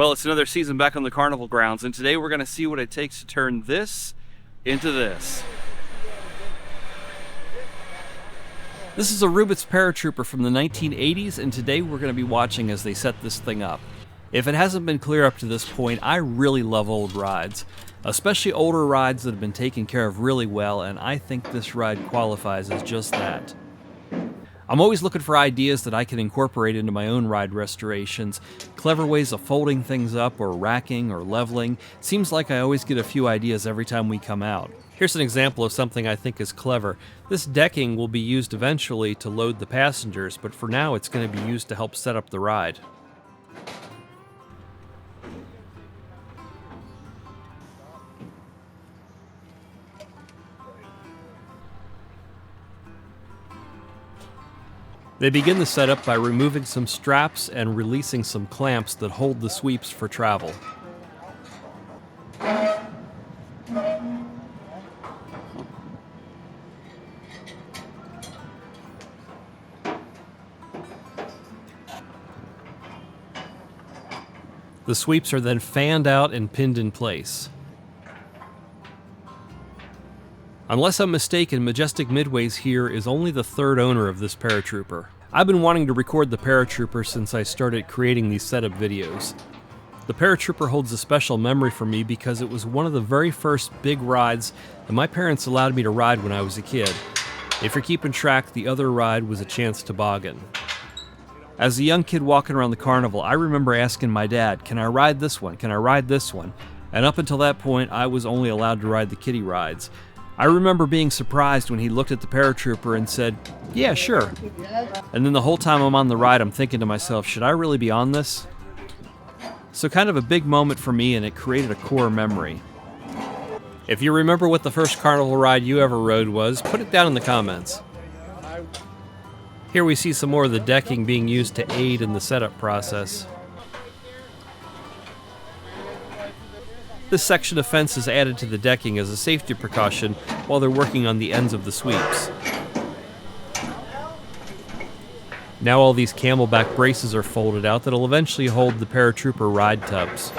Well, it's another season back on the Carnival grounds, and today we're going to see what it takes to turn this into this. This is a Hrubetz Paratrooper from the 1980s, and today we're going to be watching as they set this thing up. If it hasn't been clear up to this point, I really love old rides, especially older rides that have been taken care of really well, and I think this ride qualifies as just that. I'm always looking for ideas that I can incorporate into my own ride restorations. Clever ways of folding things up or racking or leveling. Seems like I always get a few ideas every time we come out. Here's an example of something I think is clever. This decking will be used eventually to load the passengers, but for now it's going to be used to help set up the ride. They begin the setup by removing some straps and releasing some clamps that hold the sweeps for travel. The sweeps are then fanned out and pinned in place. Unless I'm mistaken, Majestic Midways here is only the third owner of this Paratrooper. I've been wanting to record the Paratrooper since I started creating these setup videos. The Paratrooper holds a special memory for me because it was one of the very first big rides that my parents allowed me to ride when I was a kid. If you're keeping track, the other ride was a chance toboggan. As a young kid walking around the Carnival, I remember asking my dad, "Can I ride this one? Can I ride this one?" And up until that point, I was only allowed to ride the kiddie rides. I remember being surprised when he looked at the Paratrooper and said, "Yeah, sure." And then the whole time I'm on the ride, I'm thinking to myself, should I really be on this? So kind of a big moment for me, and it created a core memory. If you remember what the first Carnival ride you ever rode was, put it down in the comments. Here we see some more of the decking being used to aid in the setup process. This section of fence is added to the decking as a safety precaution while they're working on the ends of the sweeps. Now all these camelback braces are folded out that'll eventually hold the Paratrooper ride tubs.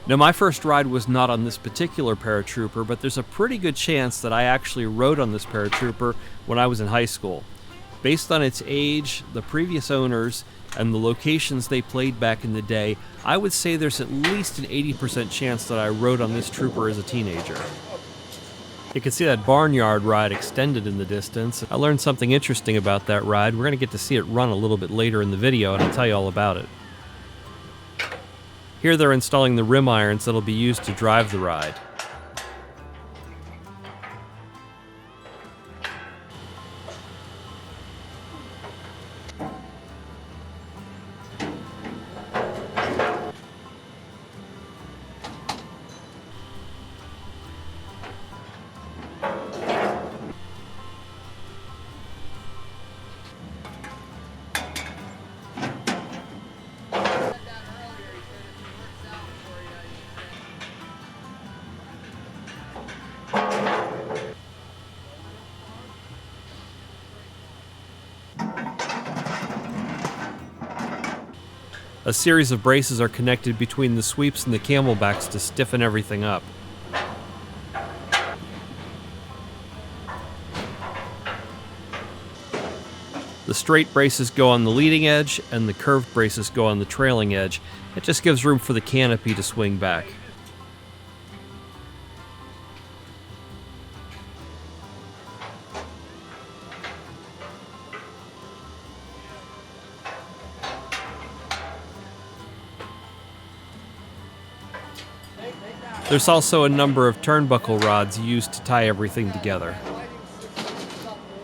Now my first ride was not on this particular Paratrooper, but there's a pretty good chance that I actually rode on this Paratrooper when I was in high school. Based on its age, the previous owners, and the locations they played back in the day, I would say there's at least an 80% chance that I rode on this trooper as a teenager. You can see that barnyard ride extended in the distance. I learned something interesting about that ride. We're going to get to see it run a little bit later in the video, and I'll tell you all about it. Here they're installing the rim irons that'll be used to drive the ride. A series of braces are connected between the sweeps and the camelbacks to stiffen everything up. The straight braces go on the leading edge, and the curved braces go on the trailing edge. It just gives room for the canopy to swing back. There's also a number of turnbuckle rods used to tie everything together.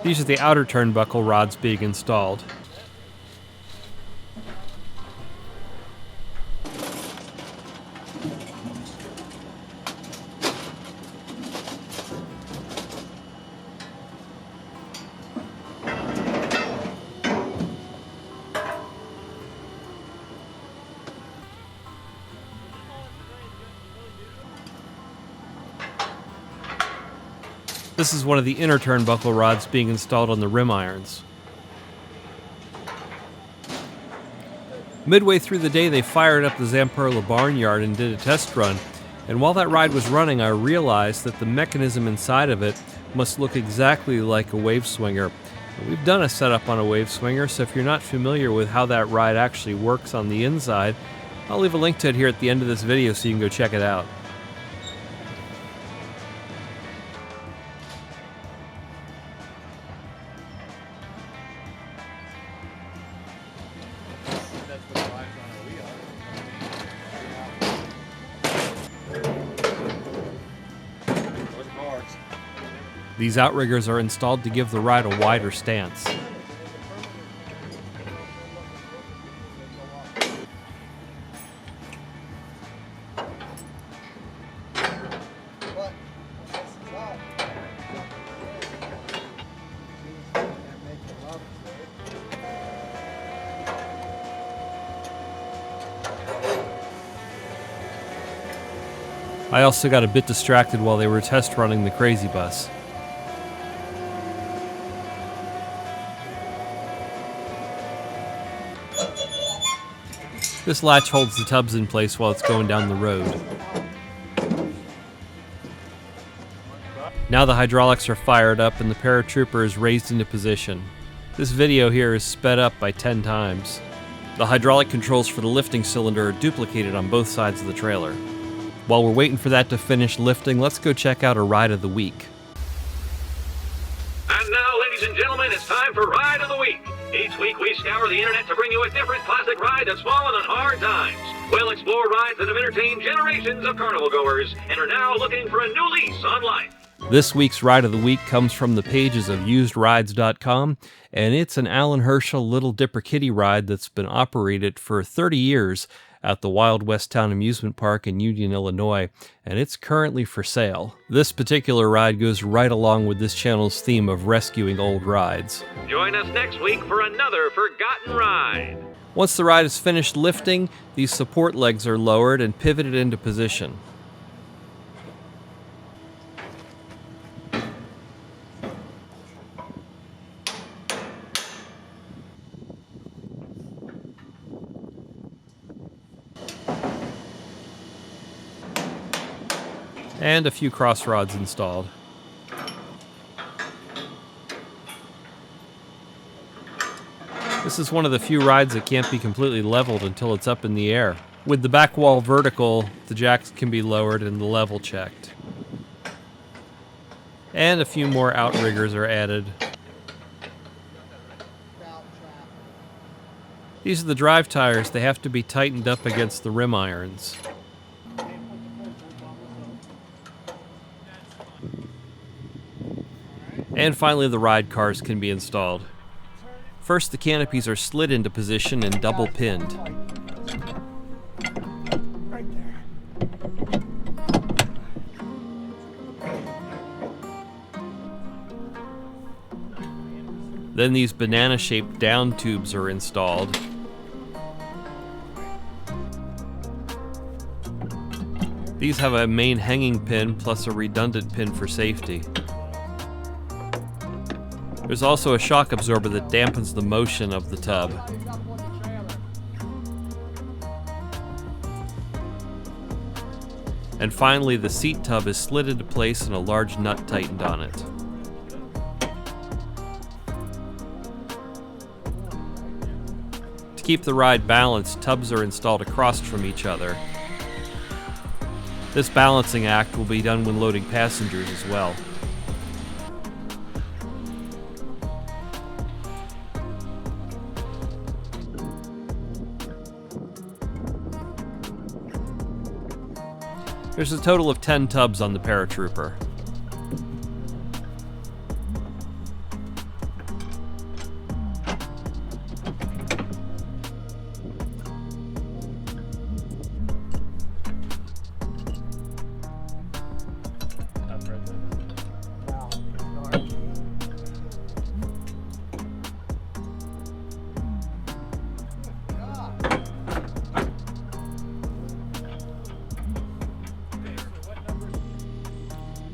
These are the outer turnbuckle rods being installed. This is one of the inner turnbuckle rods being installed on the rim irons. Midway through the day, they fired up the Zamperla barnyard and did a test run, and while that ride was running, I realized that the mechanism inside of it must look exactly like a wave swinger. We've done a setup on a wave swinger, so if you're not familiar with how that ride actually works on the inside, I'll leave a link to it here at the end of this video so you can go check it out. These outriggers are installed to give the ride a wider stance. I also got a bit distracted while they were test running the Crazy Bus. This latch holds the tubs in place while it's going down the road. Now the hydraulics are fired up and the Paratrooper is raised into position. This video here is sped up by 10 times. The hydraulic controls for the lifting cylinder are duplicated on both sides of the trailer. While we're waiting for that to finish lifting, let's go check out a ride of the week. And now, ladies and gentlemen, it's time for Ride of the Week. Each week we scour the internet to bring you a different classic ride that's fallen on hard times. We'll explore rides that have entertained generations of carnival goers and are now looking for a new lease on life. This week's Ride of the Week comes from the pages of usedrides.com, and it's an Alan Herschel Little Dipper Kiddie ride that's been operated for 30 years at the Wild West Town Amusement Park in Union, Illinois, and it's currently for sale. This particular ride goes right along with this channel's theme of rescuing old rides. Join us next week for another forgotten ride. Once the ride is finished lifting, these support legs are lowered and pivoted into position. And a few cross rods installed. This is one of the few rides that can't be completely leveled until it's up in the air. With the back wall vertical, the jacks can be lowered and the level checked. And a few more outriggers are added. These are the drive tires. They have to be tightened up against the rim irons. And finally, the ride cars can be installed. First, the canopies are slid into position and double pinned. Then these banana-shaped down tubes are installed. These have a main hanging pin plus a redundant pin for safety. There's also a shock absorber that dampens the motion of the tub. And finally, the seat tub is slid into place and a large nut tightened on it. To keep the ride balanced, tubs are installed across from each other. This balancing act will be done when loading passengers as well. There's a total of 10 tubs on the Paratrooper.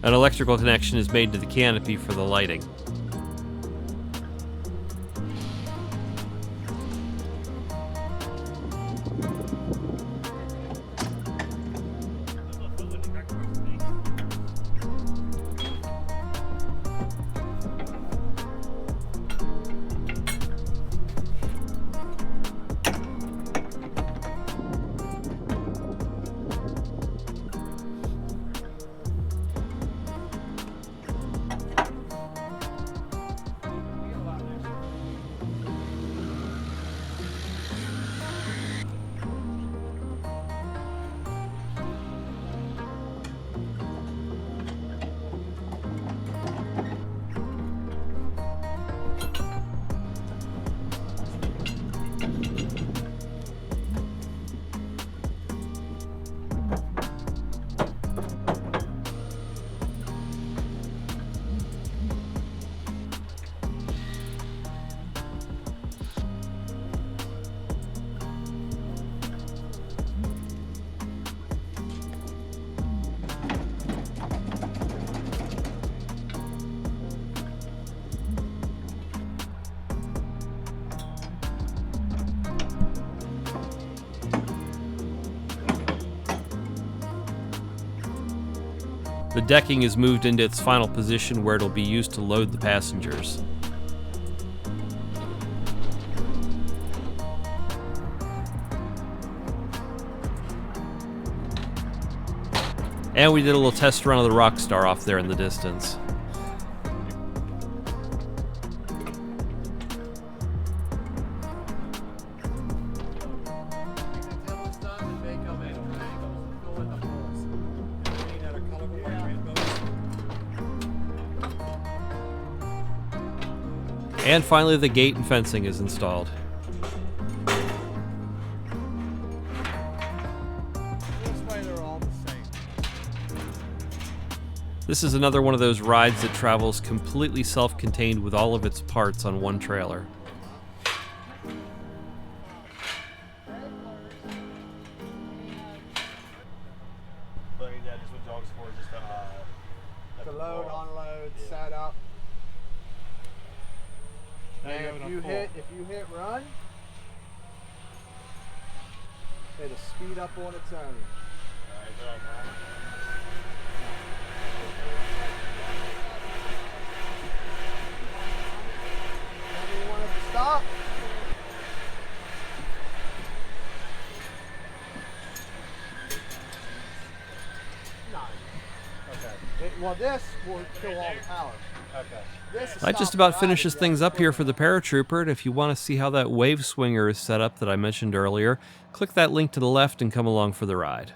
An electrical connection is made to the canopy for the lighting. The decking is moved into its final position where it'll be used to load the passengers. And we did a little test run of the Rockstar off there in the distance. And finally, the gate and fencing is installed. This is another one of those rides that travels completely self-contained with all of its parts on one trailer. To load, unload, set up. And if you hit run, it'll speed up on its own. Whenever you want it to stop. No. Okay. Well, this will kill all the power. Okay. That just about finishes things up here for the Paratrooper, and if you want to see how that wave swinger is set up that I mentioned earlier, click that link to the left and come along for the ride.